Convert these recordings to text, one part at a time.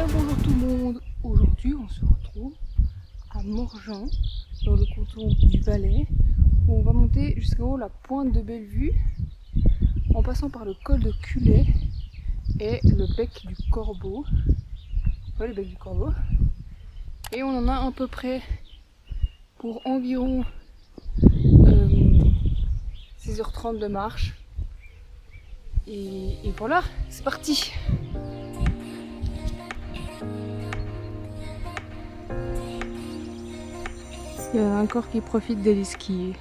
Bien bonjour tout le monde. Aujourd'hui on se retrouve à Morgin dans le canton du Valais où on va monter jusqu'en haut la pointe de Bellevue en passant par le col de Culey et le bec du Corbeau. Ouais, le bec du Corbeau. Et on en a à peu près pour environ 6h30 de marche. Et voilà, c'est parti. Il y en a encore qui profitent d'aller skier.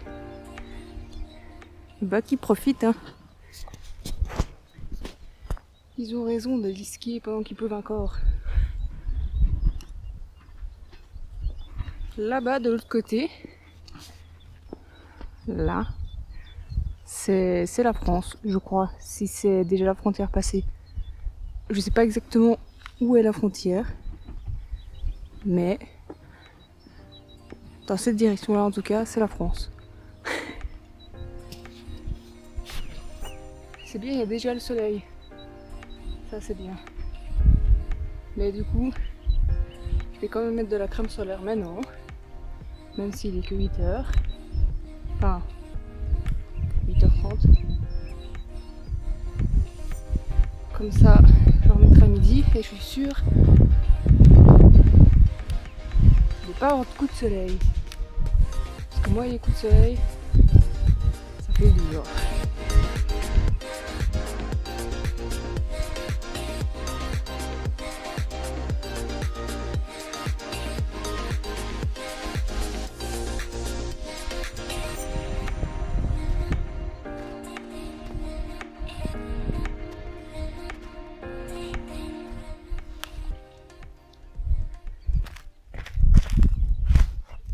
Bah qui profitent hein. Ils ont raison d'aller skier pendant qu'ils peuvent encore. Là-bas de l'autre côté, là, c'est la France, je crois, si c'est déjà la frontière passée. Je sais pas exactement où est la frontière, mais dans cette direction-là en tout cas, c'est la France. C'est bien, il y a déjà le soleil. Ça c'est bien. Mais du coup, je vais quand même mettre de la crème solaire maintenant. Même s'il est que 8h. Enfin, 8h30. Comme ça, je remettrai à midi et je suis sûre de ne pas avoir de coup de soleil. Parce que moi, les coups de soleil, ça fait dur.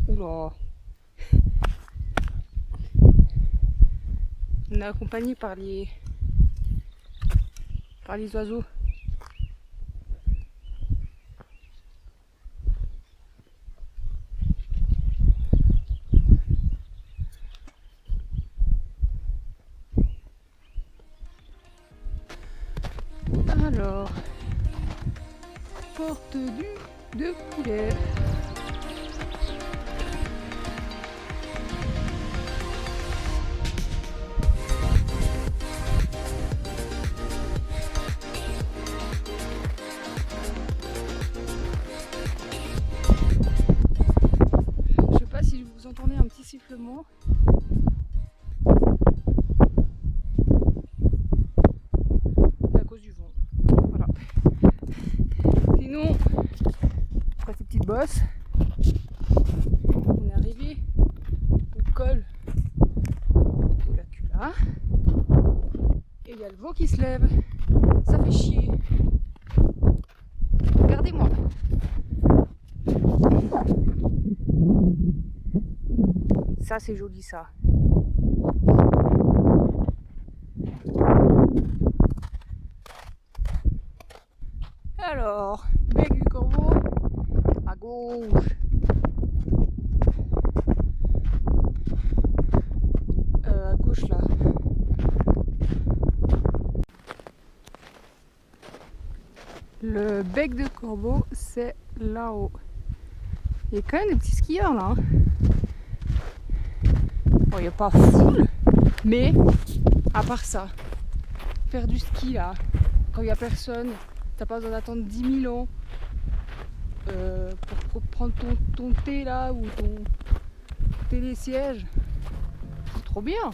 Oula. On est accompagné par les oiseaux. Alors, porte de Culey. Je sais pas si vous entendez un petit sifflement. C'est à cause du vent. Voilà. Sinon, après ces petites bosses, on est arrivé au col de la Cula. Et il y a le vent qui se lève. Ça fait chier. Regardez-moi. Ça c'est joli ça. Alors, bec du Corbeau à gauche. À gauche là. Le bec de Corbeau, c'est là-haut. Il y a quand même des petits skieurs là. Hein. Bon, il n'y a pas full, mais à part ça, faire du ski là, quand il n'y a personne, t'as pas besoin d'attendre 10 000 ans pour prendre ton thé là ou ton télésiège. C'est trop bien.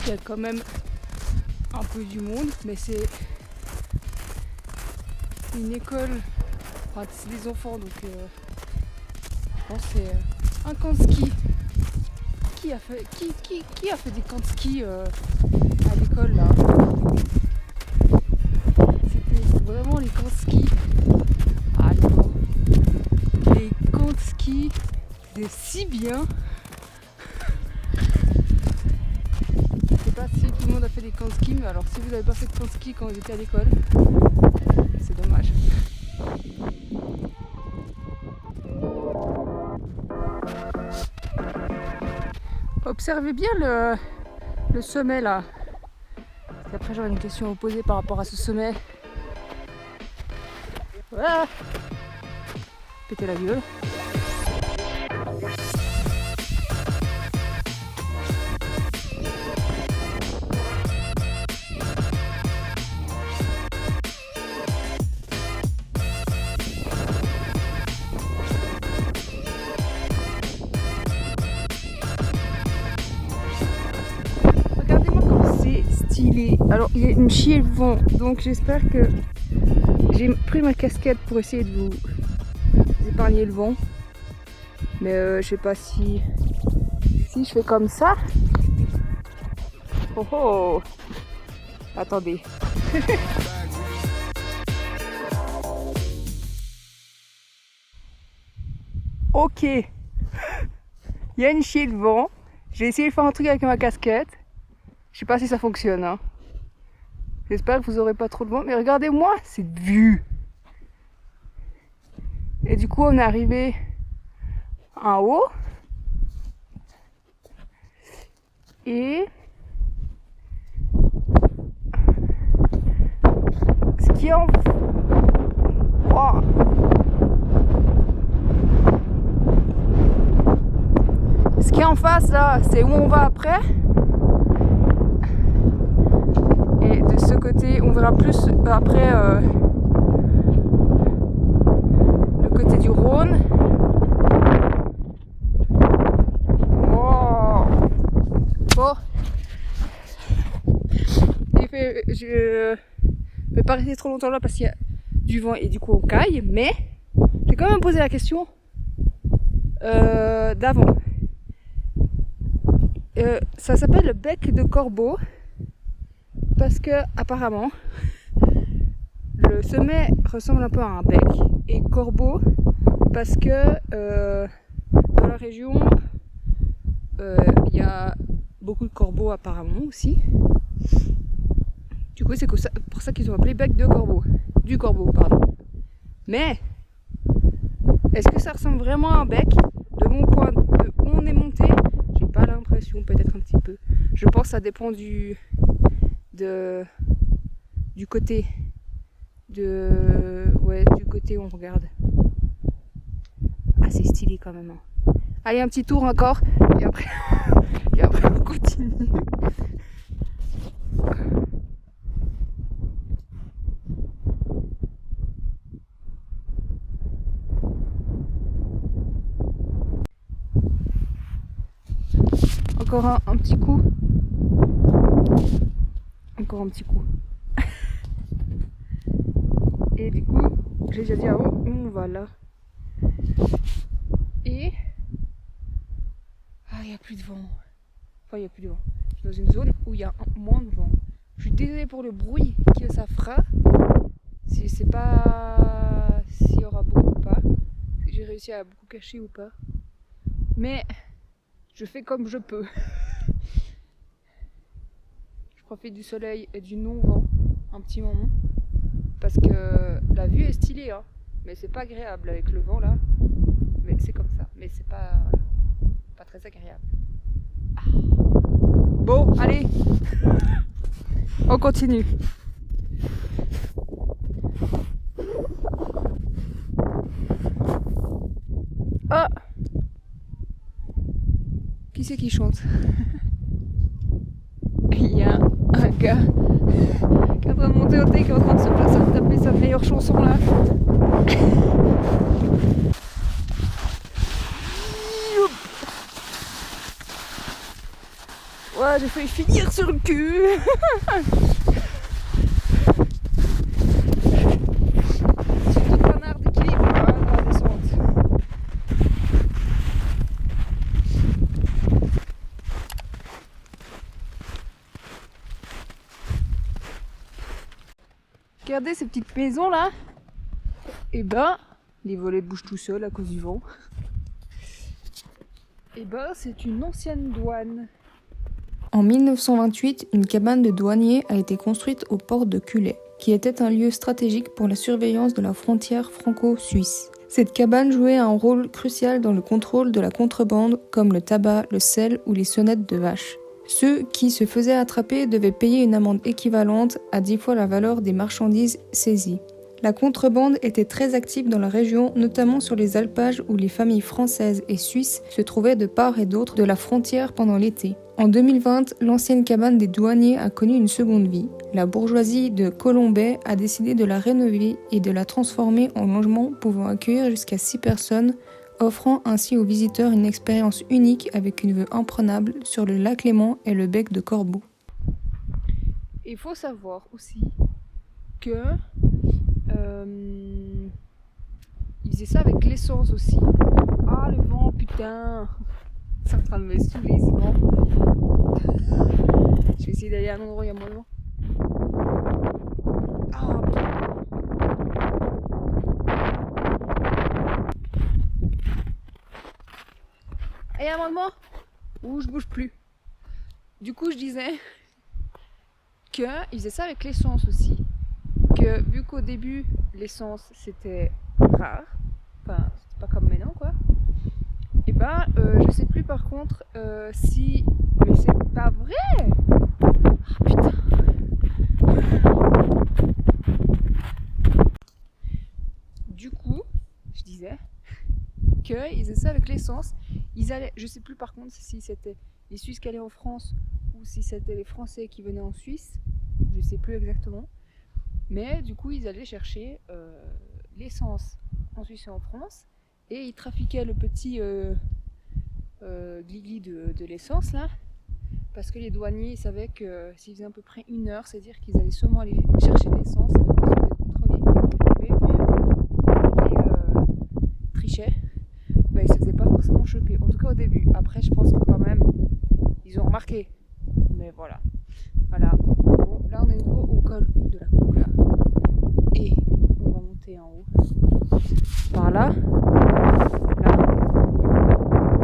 Il y a quand même un peu du monde, mais c'est une école, enfin c'est des enfants donc je pense que c'est un camp de ski. Qui a fait des camps de ski à l'école là? C'était vraiment les camps de ski. Ah non, les camps de ski, c'était si bien. Je sais pas si tout le monde a fait des camps de ski, mais alors si vous n'avez pas fait de camp de ski quand vous étiez à l'école, c'est dommage. Observez bien le sommet là. Parce qu'après j'aurais une question à vous poser par rapport à ce sommet. Voilà. Péter la gueule. Regardez-moi comme c'est stylé. Alors il y a une chier le vent, donc j'espère que j'ai pris ma casquette pour essayer de vous épargner le vent. Mais je sais pas si je fais comme ça. Oh oh. Attendez. Ok. Il y a une chier de vent. J'ai essayé de faire un truc avec ma casquette. Je sais pas si ça fonctionne. Hein. J'espère que vous aurez pas trop de vent. Mais regardez-moi cette vue. Et du coup, on est arrivé en haut. Et ce qui est en... Wow. Ce qui est en face là, c'est où on va après. Et de ce côté, on verra plus après le côté du Rhône. Wow. Bon. Je vais pas rester trop longtemps là parce qu'il y a du vent et du coup on caille, mais j'ai quand même posé la question d'avant. Ça s'appelle le bec de corbeau parce que apparemment le sommet ressemble un peu à un bec et corbeau parce que dans la région il y a beaucoup de corbeaux apparemment aussi. Du coup c'est pour ça qu'ils ont appelé bec de corbeau. Du corbeau, pardon. Mais est-ce que ça ressemble vraiment à un bec? De mon point de où on est monté, j'ai pas l'impression, peut-être un petit peu. Je pense que ça dépend du côté du côté où on regarde. Ah c'est stylé quand même. Hein. Allez, un petit tour encore et après, et après on continue. Encore un petit coup. Encore un petit coup. Et du coup, j'ai déjà dit ah oh, on va là. Et il n'y a plus de vent. Enfin, il n'y a plus de vent. Je suis dans une zone où il y a moins de vent. Je suis désolée pour le bruit que ça fera. Je sais pas s'il y aura beaucoup ou pas. Si j'ai réussi à beaucoup cacher ou pas. Mais je fais comme je peux. Je profite du soleil et du non-vent un petit moment. Parce que la vue est stylée, hein. Mais c'est pas agréable avec le vent là. Mais c'est comme ça. Mais c'est pas très agréable. Ah. Bon, allez. On continue. Oh! Qui c'est qui chante? Il y a un gars qui est en train de monter au thé, qui est en train de se taper sa meilleure chanson là. Ouais, j'ai failli finir sur le cul. C'est tout un art d'équilibre hein, dans la descente. Regardez ces petites maisons là. Et ben, les volets bougent tout seuls à cause du vent. Et ben, c'est une ancienne douane. En 1928, une cabane de douanier a été construite au port de Culey, qui était un lieu stratégique pour la surveillance de la frontière franco-suisse. Cette cabane jouait un rôle crucial dans le contrôle de la contrebande, comme le tabac, le sel ou les sonnettes de vache. Ceux qui se faisaient attraper devaient payer une amende équivalente à 10 fois la valeur des marchandises saisies. La contrebande était très active dans la région, notamment sur les alpages où les familles françaises et suisses se trouvaient de part et d'autre de la frontière pendant l'été. En 2020, l'ancienne cabane des douaniers a connu une seconde vie. La bourgeoisie de Colombey a décidé de la rénover et de la transformer en logement pouvant accueillir jusqu'à 6 personnes, offrant ainsi aux visiteurs une expérience unique avec une vue imprenable sur le lac Léman et le bec de Corbeau. Il faut savoir aussi que ils faisaient ça avec l'essence aussi. Ah, le vent, putain! C'est en train de me saouler ce vent. Je vais essayer d'aller à un endroit où il y a moins de vent. Ah, et il y a un moment où je bouge plus. Du coup, je disais qu'ils faisaient ça avec l'essence aussi. Que vu qu'au début, l'essence c'était rare, enfin, c'était pas comme maintenant quoi. Et ben, je sais plus par contre si. Mais c'est pas vrai! Ah putain! Du coup, je disais qu'ils faisaient ça avec l'essence. Ils allaient, je sais plus par contre si c'était les Suisses qui allaient en France ou si c'était les Français qui venaient en Suisse. Je sais plus exactement. Mais du coup, ils allaient chercher l'essence en Suisse et en France. Et ils trafiquaient le petit gligli de l'essence là. Parce que les douaniers ils savaient que s'ils faisaient à peu près 1 heure, c'est-à-dire qu'ils allaient sûrement aller chercher l'essence et donc ils se faisaient contrôler. Mais vu qu'ils trichaient, bah, ils se faisaient pas forcément choper. En tout cas au début. Après, je pense que quand même, ils ont remarqué. Mais voilà. Voilà. Bon, là on est au col de la Coula. Et on va monter en haut. Par là. Là.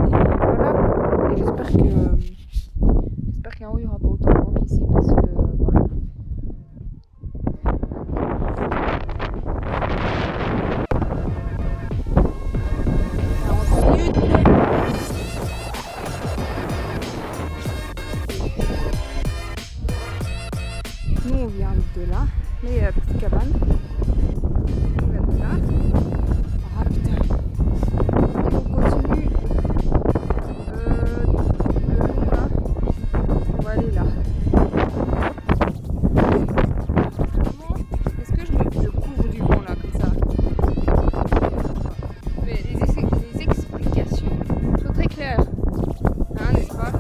Et voilà. Et j'espère qu'en haut il n'y aura pas autant de vent qu'ici parce que voilà. Nous on vient de là, là il y a la petite cabane. On vient de là. Ah putain. Et on continue le long là. On va aller là. Est-ce que je couvre du vent là comme ça? Mais les explications sont très claires. Hein, n'est-ce pas?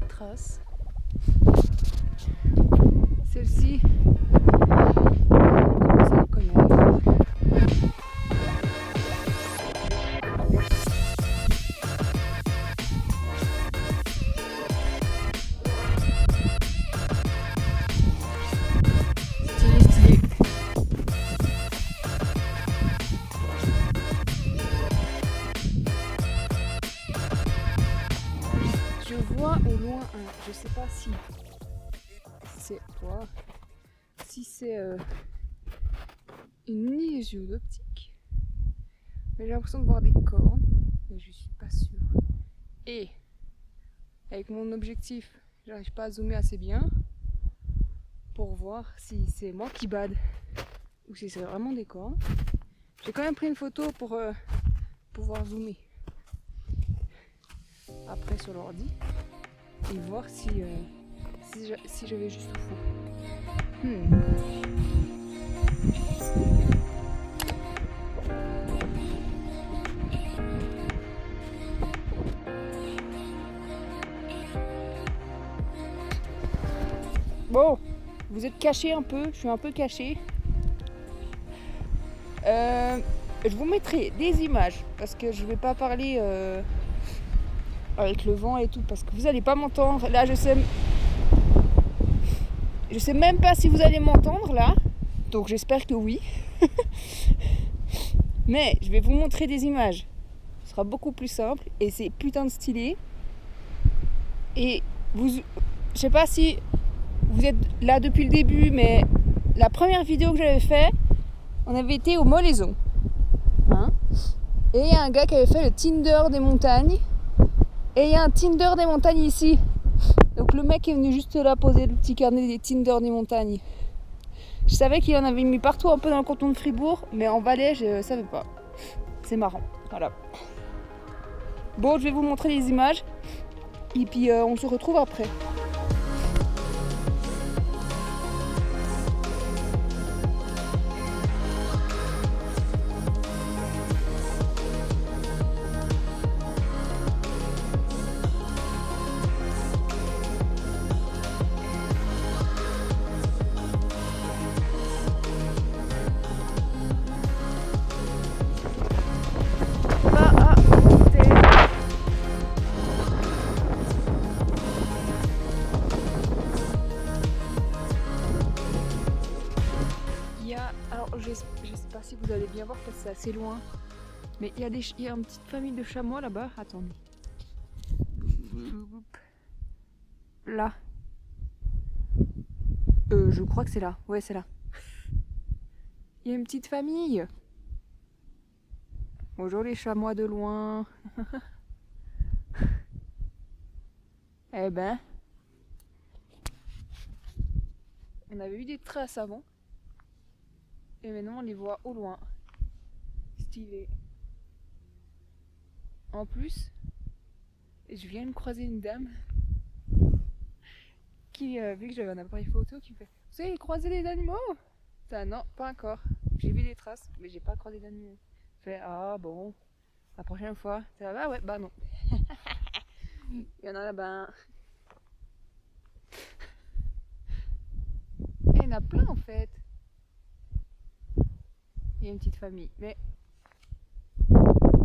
Trace. Celle-ci, on commence à la connaître. Stylé. Je vois au loin je sais pas si c'est quoi, si c'est une illusion d'optique, mais j'ai l'impression de voir des cornes, mais je suis pas sûre. Et avec mon objectif, j'arrive pas à zoomer assez bien pour voir si c'est moi qui bade ou si c'est vraiment des cornes. J'ai quand même pris une photo pour pouvoir zoomer après sur l'ordi et voir si j'avais juste au faux. Bon, vous êtes caché un peu, je suis un peu caché. Je vous mettrai des images parce que je vais pas parler avec le vent et tout parce que vous allez pas m'entendre. Là, je sais même pas si vous allez m'entendre là, Donc j'espère que oui. Mais je vais vous montrer des images. Ce sera beaucoup plus simple et c'est putain de stylé. Et je sais pas si vous êtes là depuis le début, mais la première vidéo que j'avais fait, on avait été au Molaison. Hein, et il y a un gars qui avait fait le Tinder des montagnes. Et il y a un Tinder des montagnes ici. Donc le mec est venu juste là poser le petit carnet des Tinder des montagnes. Je savais qu'il en avait mis partout un peu dans le canton de Fribourg, mais en Valais je savais pas. C'est marrant, voilà. Bon, je vais vous montrer les images et puis on se retrouve après. Je sais pas si vous allez bien voir parce que c'est assez loin. Mais il y a une petite famille de chamois là-bas. Attendez. Là. Je crois que c'est là. Ouais, c'est là. Il y a une petite famille. Bonjour les chamois de loin. Eh ben. On avait eu des traces avant. Et maintenant on les voit au loin. Stylé. En plus, je viens de croiser une dame qui, vu que j'avais un appareil photo, qui me fait « Vous avez croisé les animaux ?» Ça, non, pas encore. J'ai vu des traces, mais j'ai pas croisé d'animaux. Je fais « Ah bon, la prochaine fois. » C'est là, ouais, bah non. Il y en a là-bas. Il y en a plein en fait. Il y a une petite famille, mais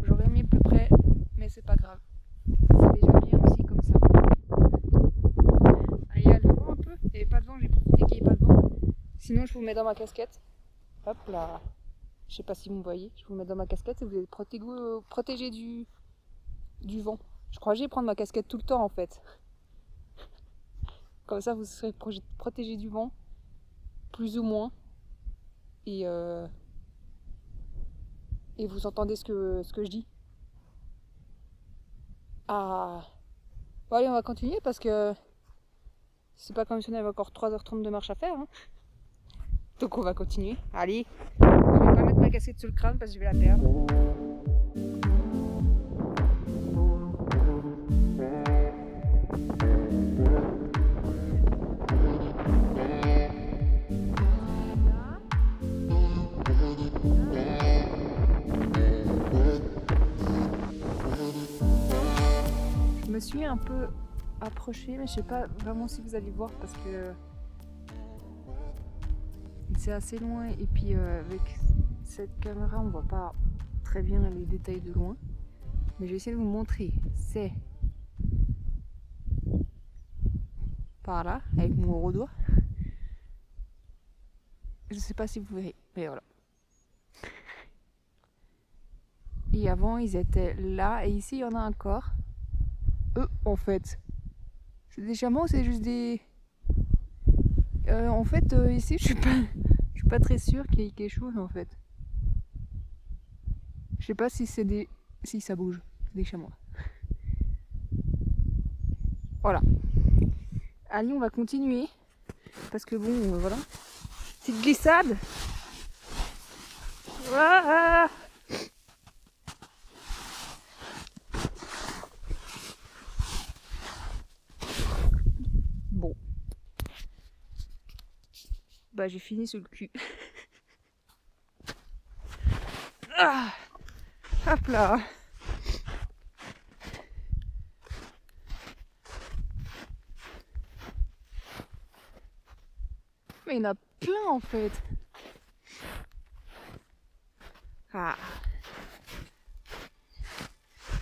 j'aurais mis plus près, mais c'est pas grave. C'est déjà bien aussi comme ça. Ah, il y a le vent un peu, il n'y avait pas de vent, j'ai profité qu'il n'y ait pas de vent. Sinon je vous mets dans ma casquette. Hop là. Je sais pas si vous me voyez, je vous mets dans ma casquette et vous êtes protégé du vent. Je crois que je vais prendre ma casquette tout le temps en fait. Comme ça vous serez protégé du vent, plus ou moins. Et vous entendez ce que je dis. Ah. Bon allez, on va continuer parce que c'est pas comme si on avait encore 3h30 de marche à faire. Hein. Donc on va continuer. Allez, je vais pas mettre ma casquette sur le crâne parce que je vais la perdre. Je me suis un peu approchée, mais je sais pas vraiment si vous allez voir parce que c'est assez loin et puis avec cette caméra on voit pas très bien les détails de loin. Mais je vais essayer de vous montrer. C'est par là avec mon gros doigt. Je sais pas si vous verrez, mais voilà. Et avant ils étaient là et ici il y en a encore. Eux en fait. C'est des chameaux, c'est juste des. En fait ici je suis pas très sûre qu'il y ait quelque chose en fait. Je sais pas si c'est des. Si ça bouge, des chamois. Voilà. Allez, on va continuer. Parce que bon, voilà. Petite glissade. Ah. Bon. Bah j'ai fini sur le cul. Ah. Hop là. Mais il y en a plein en fait. Ah.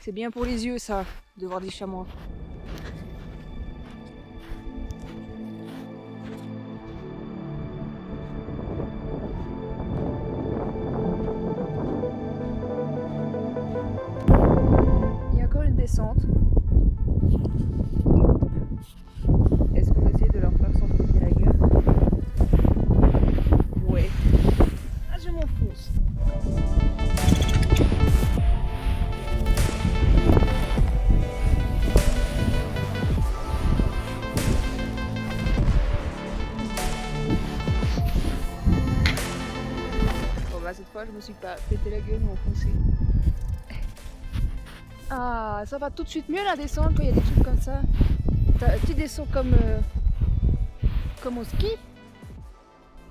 C'est bien pour les yeux ça, de voir des chamois. descente. Est-ce qu'on essaie de leur faire s'enfoncer la gueule? Ouais. Ah, je m'enfonce. Bon bah cette fois je me suis pas pété la gueule mais enfoncé. Ah, ça va tout de suite mieux la descente quand il y a des trucs comme ça. Tu descends comme au ski,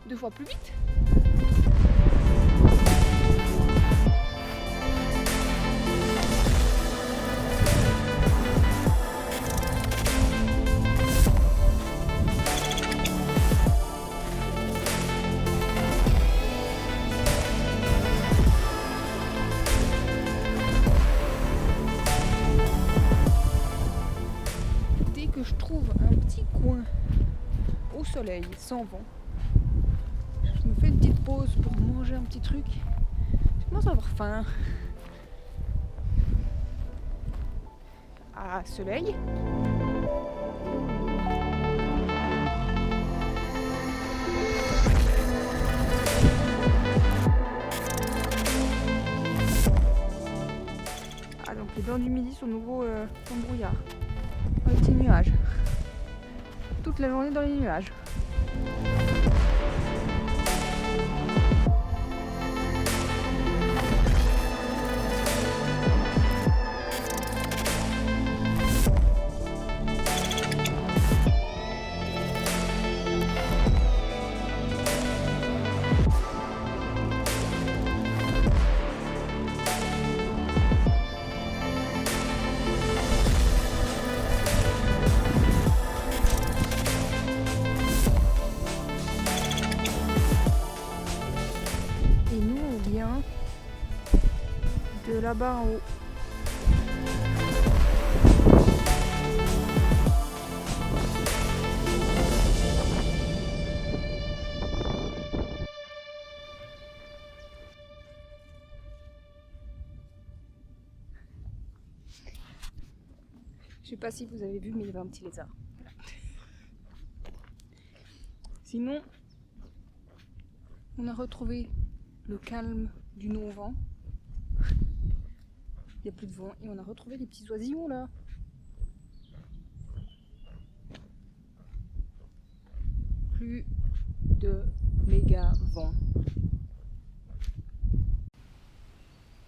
2 fois plus vite. Dès que je trouve un petit coin au soleil, sans vent, je me fais une petite pause pour manger un petit truc. Je commence à avoir faim. Ah, soleil. Ah, donc les dents du midi sont nouveau en brouillard. Dans les petits nuages. Toute la journée dans les nuages. Et nous on vient de là-bas en haut. Je sais pas si vous avez vu, mais il y avait un petit lézard. Voilà. Sinon, on a retrouvé le calme du non-vent. Il n'y a plus de vent et on a retrouvé les petits oisillons là. Plus de méga vent.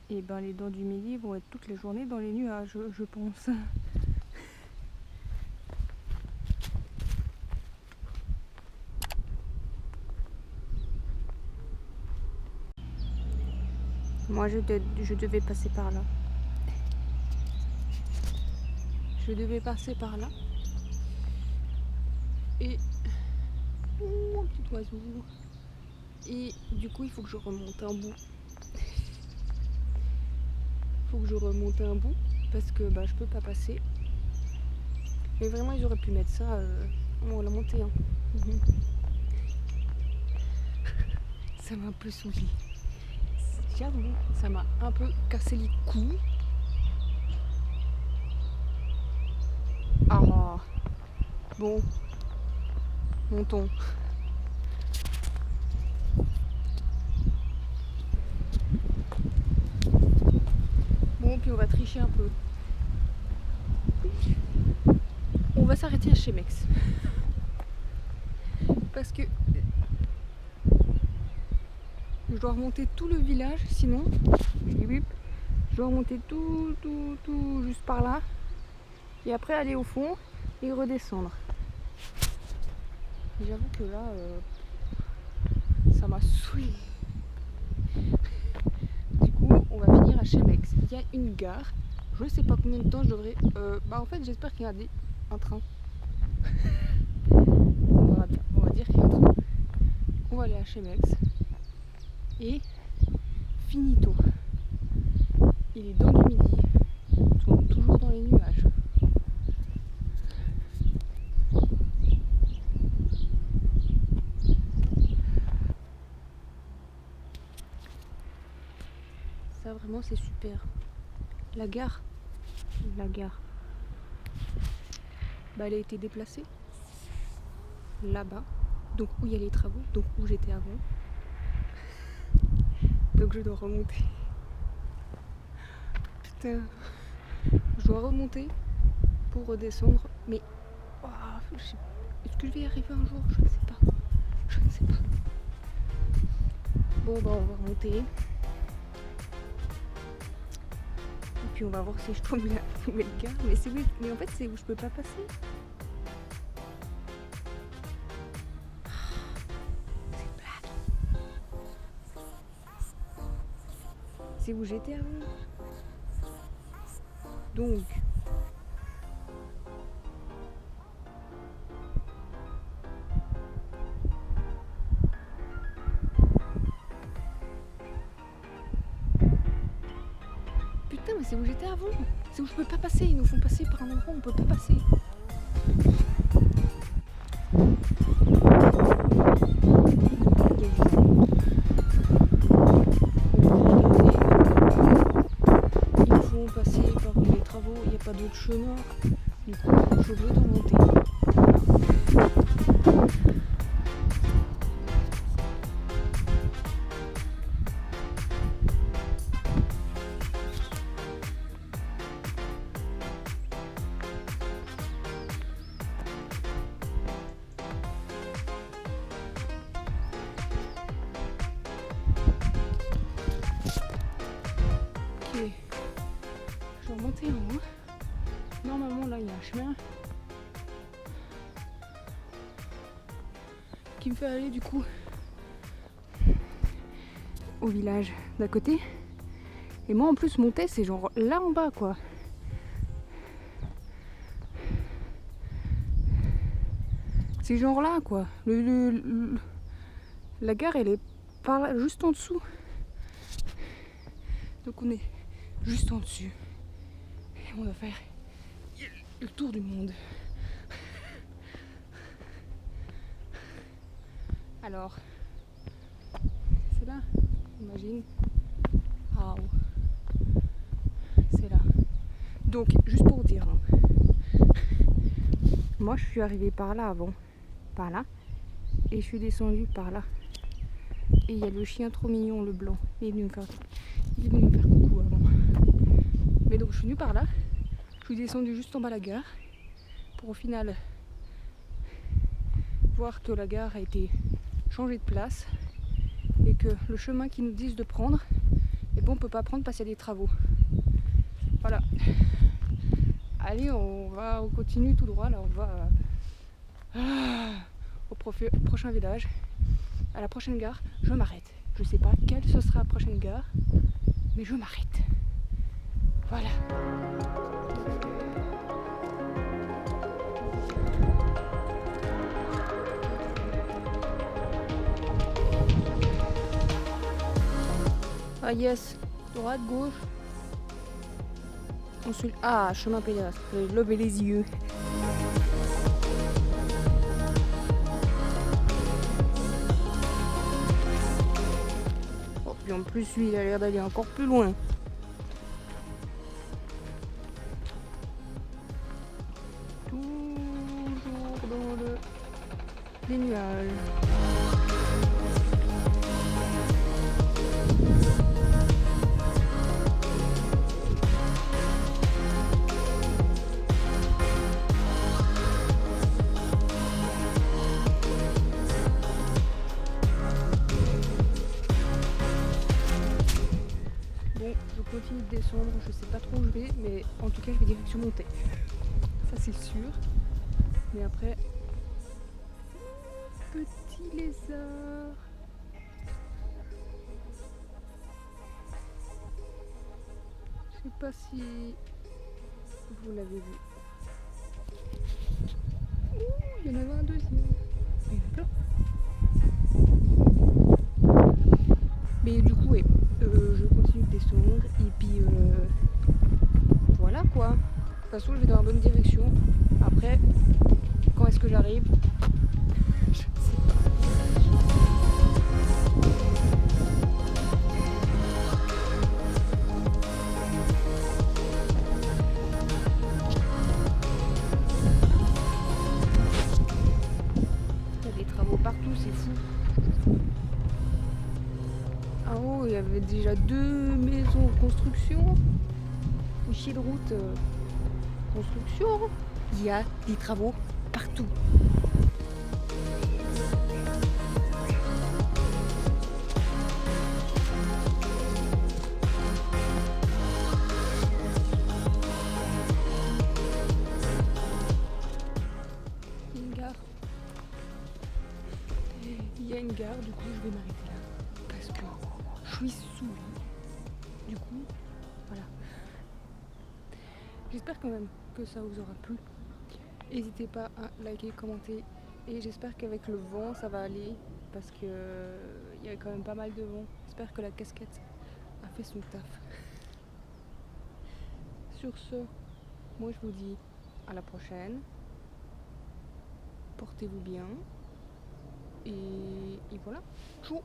Et ben les dents du midi vont être toute la journée dans les nuages, je pense. Moi je devais passer par là. Je devais passer par là. Et un petit oiseau. Et du coup il faut que je remonte un bout. Il faut que je remonte un bout parce que bah, je peux pas passer. Mais vraiment ils auraient pu mettre ça on l'a monté hein. Ça m'a un peu saoulé. J'avoue, ça m'a un peu cassé les couilles. Ah bon, montons. Bon, puis on va tricher un peu. On va s'arrêter à Chemex. Parce que je dois remonter tout le village, sinon je dois remonter tout juste par là. Et après aller au fond et redescendre. J'avoue que là, ça m'a saoulé. Du coup, on va finir à Chemex. Il y a une gare. Je sais pas combien de temps je devrais... en fait, j'espère qu'il y a un train. On va dire qu'il y a un train. On va aller à Chemex. Et finito. Et les dents du midi sont toujours dans les nuages. Ça vraiment c'est super. La gare la gare, bah, elle a été déplacée là-bas, donc où il y a les travaux, donc où j'étais avant. Donc je dois remonter. Putain, je dois remonter pour redescendre, mais oh, est-ce que je vais y arriver un jour? Je ne sais pas. Je ne sais pas. Bon, bah on va remonter. Et puis on va voir si je trouve la nouvelle gare. Mais c'est oui, mais en fait c'est où je peux pas passer. C'est blague. C'est où j'étais avant. Donc. Putain, mais c'est où j'étais avant. C'est où je peux pas passer. Ils nous font passer par un endroit où on peut pas passer. Ils nous font passer par les travaux. Il n'y a pas d'autre chemin. Du coup, je suis obligée de remonter. Ok, je vais remonter en haut. Normalement là il y a un chemin qui me fait aller du coup au village d'à côté. Et moi en plus monter c'est genre là en bas quoi. C'est genre là quoi. La gare elle est par là, juste en dessous. Donc on est juste en dessus. Et on va faire le tour du monde. Alors, c'est là, imagine. Ah, c'est là. Donc, juste pour dire, hein, moi je suis arrivée par là avant, par là, et je suis descendue par là. Et il y a le chien trop mignon, le blanc, il est venu me faire coucou avant. Mais donc je suis venue par là, je suis descendue juste en bas de la gare, pour au final voir que la gare a été changée de place et que le chemin qu'ils nous disent de prendre, et bon, on peut pas prendre parce qu'il y a des travaux. Voilà. Allez, on continue tout droit, là on va au prochain village, à la prochaine gare. Je m'arrête. Je sais pas quelle ce sera la prochaine gare, mais je m'arrête. Voilà. Ah yes, droite, gauche. Ensuite, ah, chemin pédestre, lever les yeux. Oh, puis en plus, lui, il a l'air d'aller encore plus loin. Toujours dans les nuages. Je continue de descendre, je sais pas trop où je vais, mais en tout cas je vais direction Montaigne. Ça c'est sûr. Mais après, petit lézard. Je sais pas si vous l'avez vu. Ouh, il y en avait un deuxième. Il y en a plein. Mais du coup, ouais, je continue de descendre et puis voilà quoi. De toute façon, je vais dans la bonne direction. Après, quand est-ce que j'arrive? Je sais pas. déjà 2 maisons en construction. Une chier de route construction. Il y a des travaux partout. Il y a une gare, du coup je vais m'arrêter là parce que je suis saoulée. Du coup, voilà. J'espère quand même que ça vous aura plu. N'hésitez pas à liker, commenter et j'espère qu'avec le vent ça va aller parce que il y a quand même pas mal de vent. J'espère que la casquette a fait son taf. Sur ce, moi je vous dis à la prochaine. Portez-vous bien. Et voilà. Ciao.